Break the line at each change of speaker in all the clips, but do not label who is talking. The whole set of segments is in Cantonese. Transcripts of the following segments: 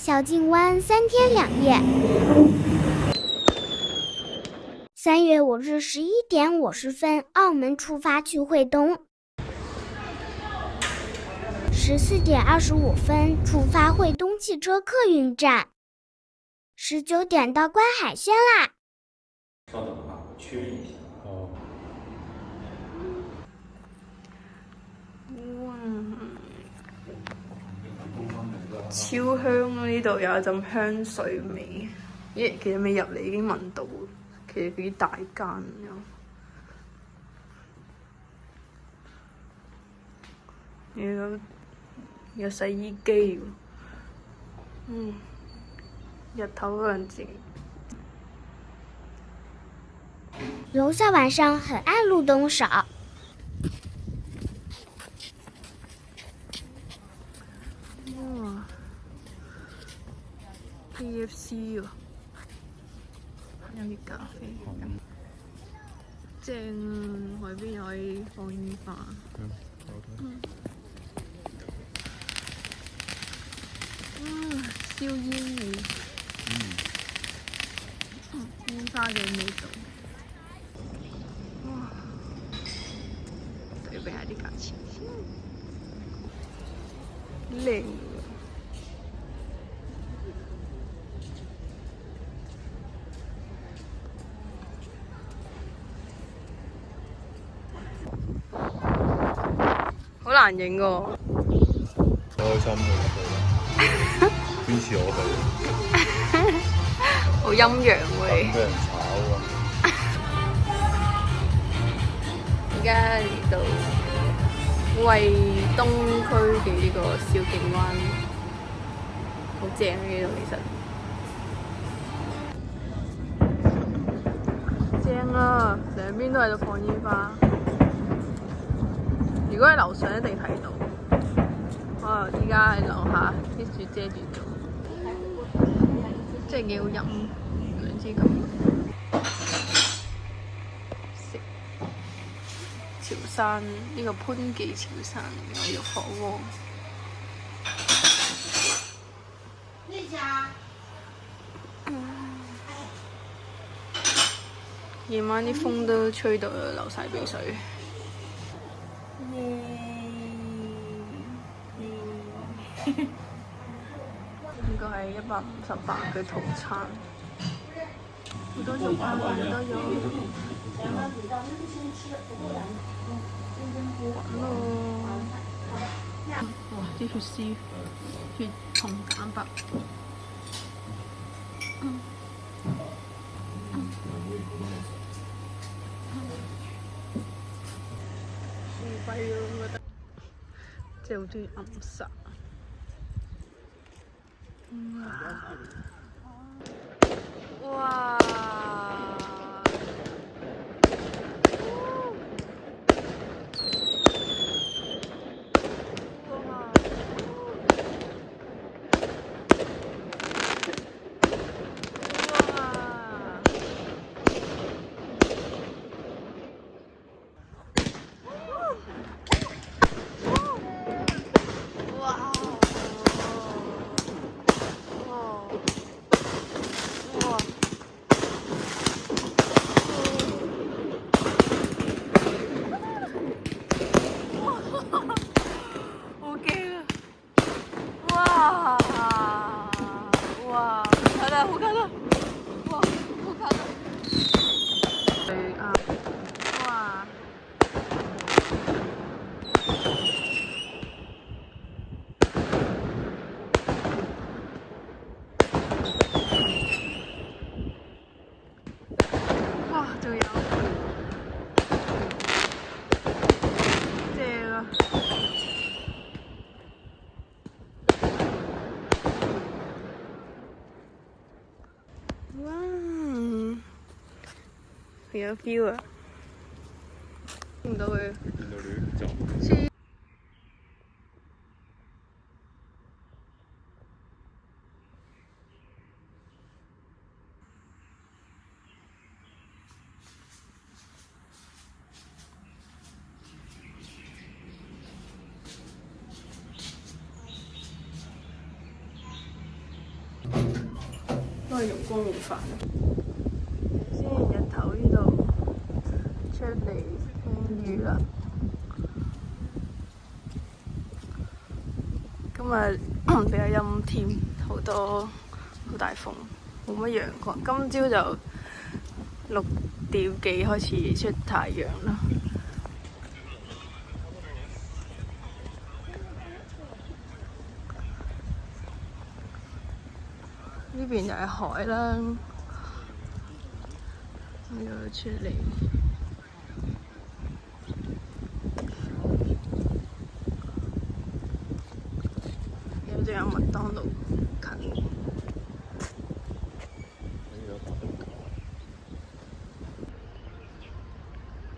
小径湾3天2夜。3月5日11点50分，澳门出发去惠东。14点25分出发惠东汽车客运站。19点到观海轩啦。
稍等啊，我确认一下。哦。
哇，超香啊！呢度有一陣香水味。咦，其實未入嚟已經聞到，其實幾大間有洗衣機喎。日頭嗰陣時。
楼下晚上很暗，路灯少。
哇 ，KFC 喎，飲啲咖啡，正啊！海邊又可以放煙花。燒煙味。煙花嘅味道。哇！對比下啲價錢先，靚喎。好難影喎。
好開心喎，堅持我去。
好陰陽喎。
俾人炒啊！
而家嚟到惠東區嘅呢個小徑灣，好正啊！呢度其實正啊，兩邊都喺度放煙花。如果喺樓上一定睇到，依家喺樓下啲樹遮住咗，真係幾好飲，兩支咁。潮汕呢個潘記潮汕牛肉火鍋。呢家。夜晚啲風都吹到流晒鼻水。呢個係158嘅套餐，好多肉啊，好多肉。滾咯！哇！啲血絲、血紅蛋白。好貴啊！我覺得，即係好中意暗殺。哇！有 feel 啊！見唔到佢。見到你就。係用光用飯。先日頭呢度出嚟風雨啦。今日比較陰天，好大風，冇乜陽光。今朝就6點幾開始出太陽啦。呢邊就係海啦，呢度出嚟。有隻有麥當勞近。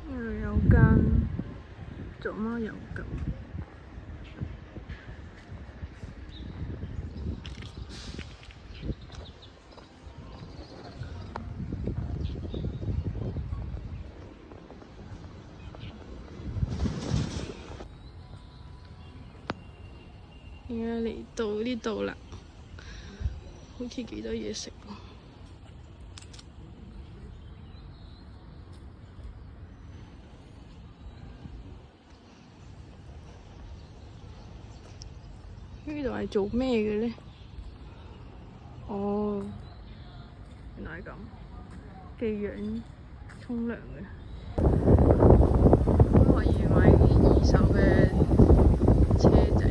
呢度有間做乜有咁？而家嚟到呢度啦，好似幾多嘢食喎。呢度係做咩嘅咧？哦，原來係咁，寄養沖涼嘅，都可以買啲二手嘅車仔。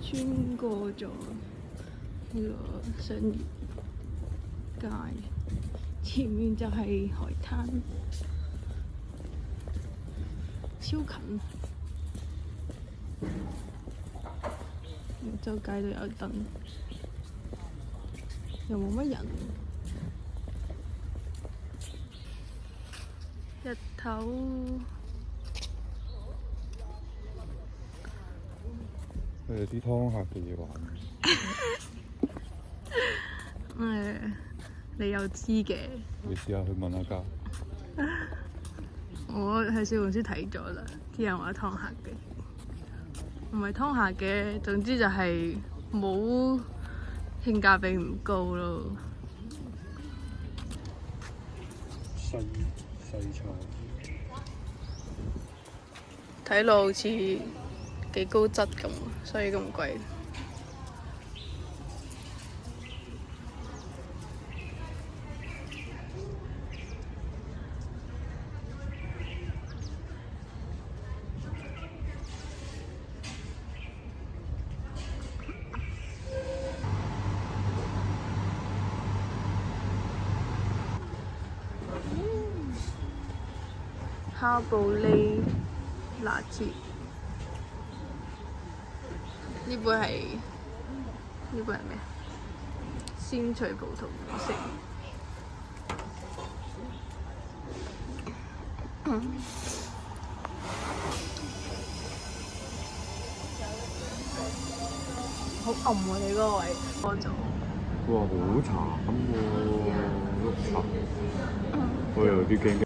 穿過咗呢個相遇街，前面就係海灘，超近。周街都有燈，又冇乜人。日頭
佢哋啲湯客嘅嘢玩。
你又知嘅。
你試下去問下價。
我喺小紅書睇咗啦，啲人話湯客嘅，唔係湯客嘅，總之就係冇性價比唔高咯。
西餐。
睇落好似幾高質咁，所以咁貴。哈布利拿鐵，呢杯係咩？鮮萃葡萄色。好暗喎！你嗰個位多咗。
哇！好慘喎，碌柒。我有啲驚。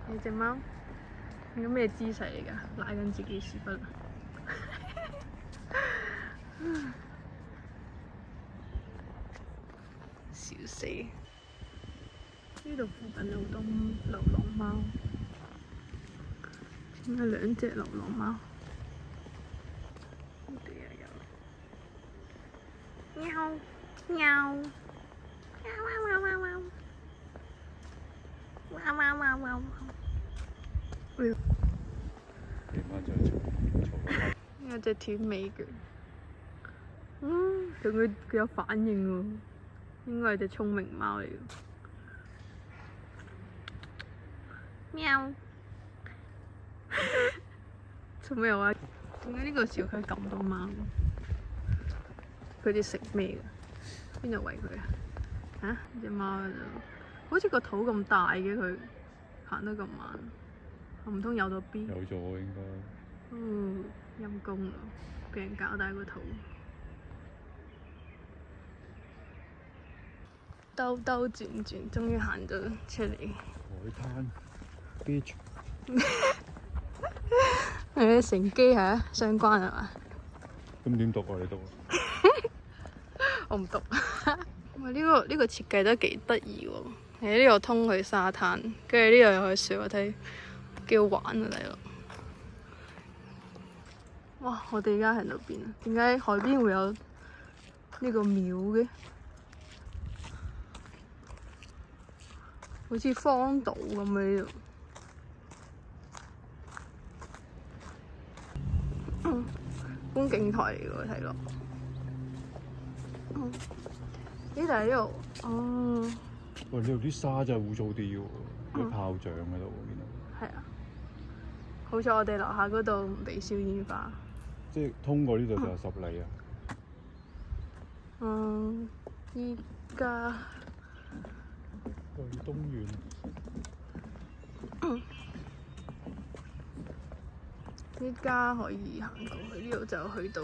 你隻貓應該咩姿勢嚟㗎？拉緊自己屎忽。笑死！呢度附近有好多流浪貓，點解2隻流浪貓？呢度又有。喵喵！喵喵喵喵！喵喵喵喵！哎呦！有隻斷尾嘅，佢有反應喎，應該係隻聰明貓嚟嘅。喵！做咩話？點解呢個小區咁多貓？佢哋食咩㗎？邊度餵佢啊？嚇！呢隻貓喺度，好似個肚咁大嘅佢，行得咁慢，唔通有到 B？有咗應該。陰公咯，俾人搞大個肚。兜兜轉轉，終於行咗出嚟。
海灘 beach
乘機係啊，相關係嘛？
咁點讀啊？你讀？
我唔讀。喂，呢個設計得幾得意喎！喺呢度通去沙灘，跟住呢度又去水滑梯，幾好玩啊！大佬。哇！我哋而家喺度邊啊？點解海邊會有呢個廟嘅？好似荒島咁嘅呢度。觀景台嚟嘅睇落。呢度係呢度。哦。
喂，呢度啲沙真係污糟啲喎，啲炮仗喺度見到。
係啊。好彩我哋樓下嗰度唔俾燒煙花。
即係通過呢度就係10里啊。
依家。
去東苑。
依家可以行過去，呢度就去到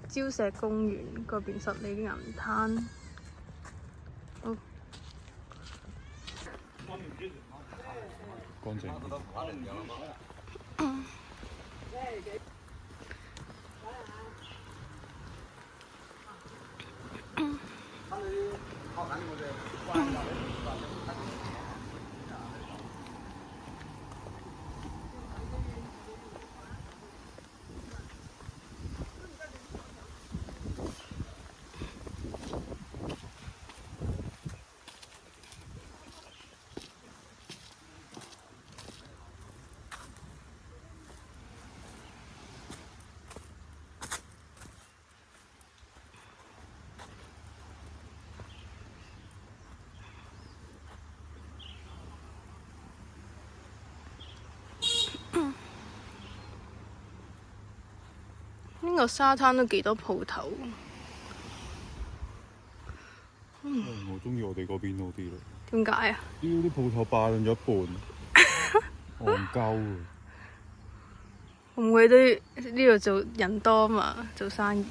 礁石公園嗰邊10里銀灘。好。
乾淨。
呢個沙灘都幾多鋪頭。
我中意我哋嗰邊多啲咯。
點解啊？
啲鋪頭霸佔咗一半，戇鳩啊！
會唔會都呢度做人多嘛？做生意。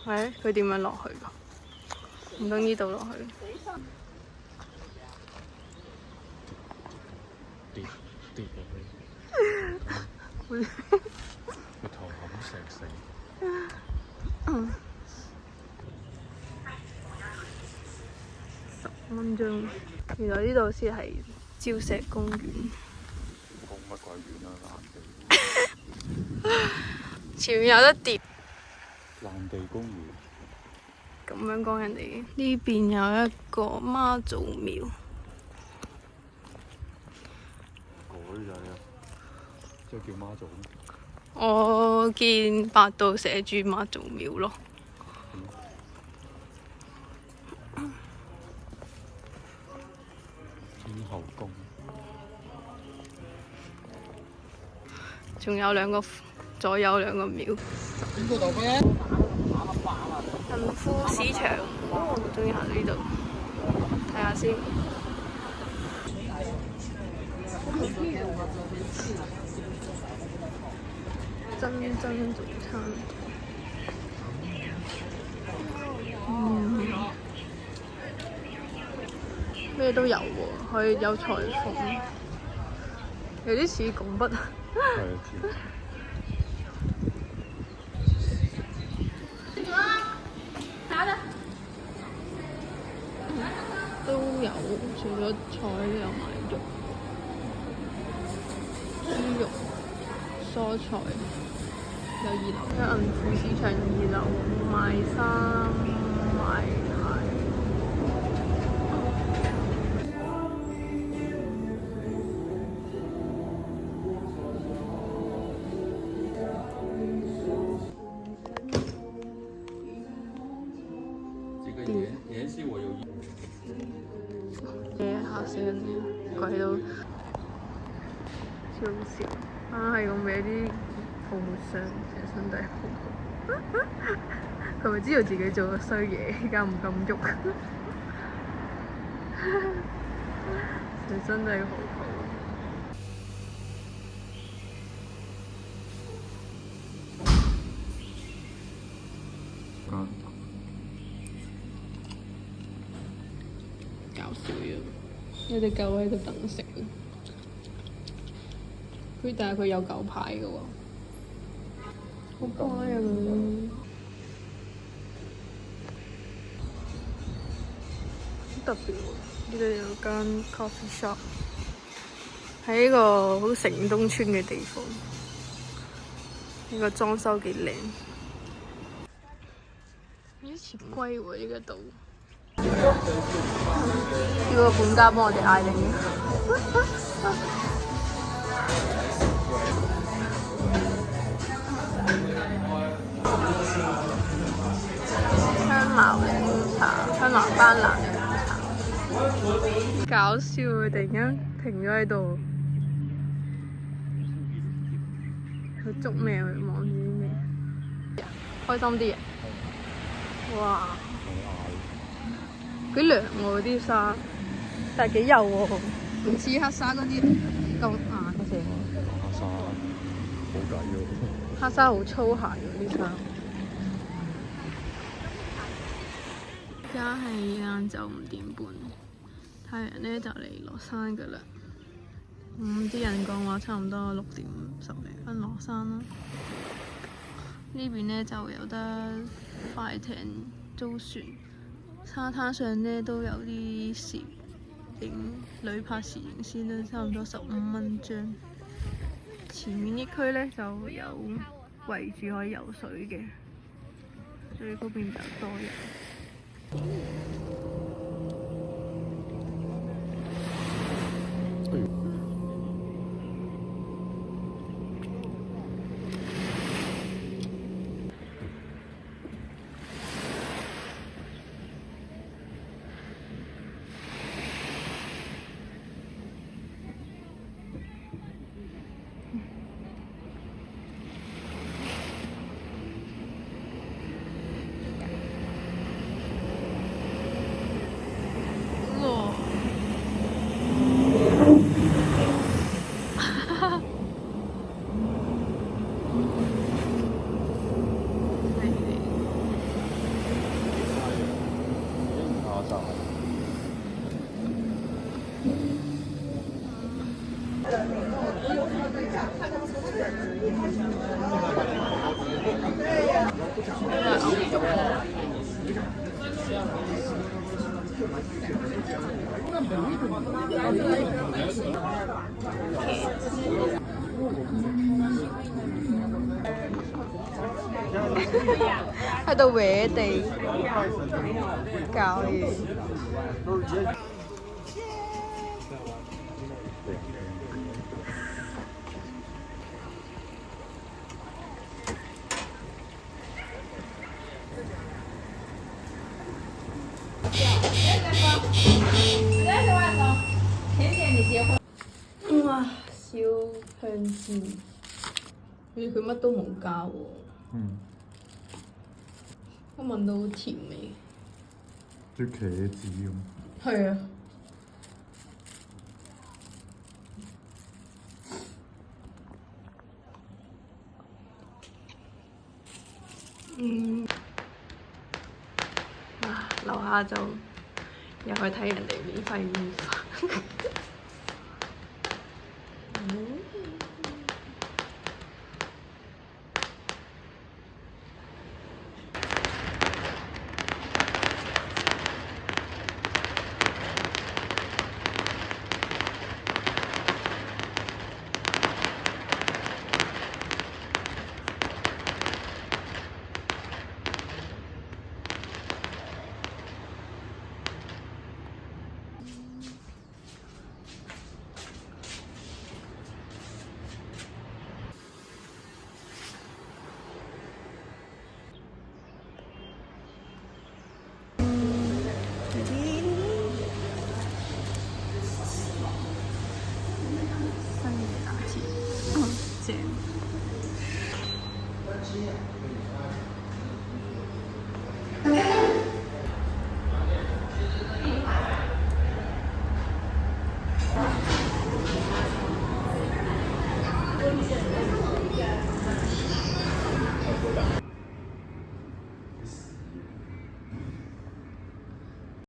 喂，佢點樣落去㗎？唔通呢度落去？
跌落去，個頭冚石死。
10蚊張，原來呢度先係礁石公園。
講乜鬼園啊？爛地。
前面有得跌。
爛地公園。
咁樣講人哋呢邊有一個媽祖廟。
改就係啊，即係叫媽祖咩？
我見百度寫住媽祖廟咯。
天后宮。
仲有左右兩個廟。貧富市場，我終於行到呢度，睇下先。真早餐。咩都有喎，可以有裁縫，有啲似拱北。
係啊，似。
都有，除咗菜都有買肉、豬肉、蔬菜。有2樓，有銀庫市場2樓賣衫賣鞋。
聯繫我有
嚇死人嘅，貴到超少，係咁俾啲泡沫傷成身底泡沫。佢咪知道自己做咗衰嘢，而家唔敢喐，成身都係泡泡。搞笑啊！有隻狗喺度等食，但係佢有狗牌嘅喎，好乖啊佢。好特別喎！呢度有間 coffee shop，喺呢個好城東村嘅地方，呢個裝修幾靚，有啲似龜喎呢個島。叫個管家幫我哋嗌定。香茅檸茶，香茅班蘭檸茶。搞笑啊！突然間停咗喺度，佢捉咩？佢望住啲咩？開心啲啊！哇！幾涼喎啲沙，但係幾幼喎，唔似黑沙嗰啲咁硬嘅。
黑沙冇計喎，
黑沙好粗鞋喎啲沙。而家係晏晝5點半，太陽咧就嚟落山㗎啦。啲人講話差唔多6點10零分落山啦。呢邊咧就有得快艇租船。沙灘上咧都有啲攝影旅拍攝影先啦，差唔多15蚊張。前面一區咧就有圍住可以游水嘅，所以嗰邊比較多人。喺度搲地搞嘢。哇！燒香煎，佢乜都冇加喎。我聞到好甜味。
啲茄子咁。
係啊。樓下就又去睇人哋免費午飯。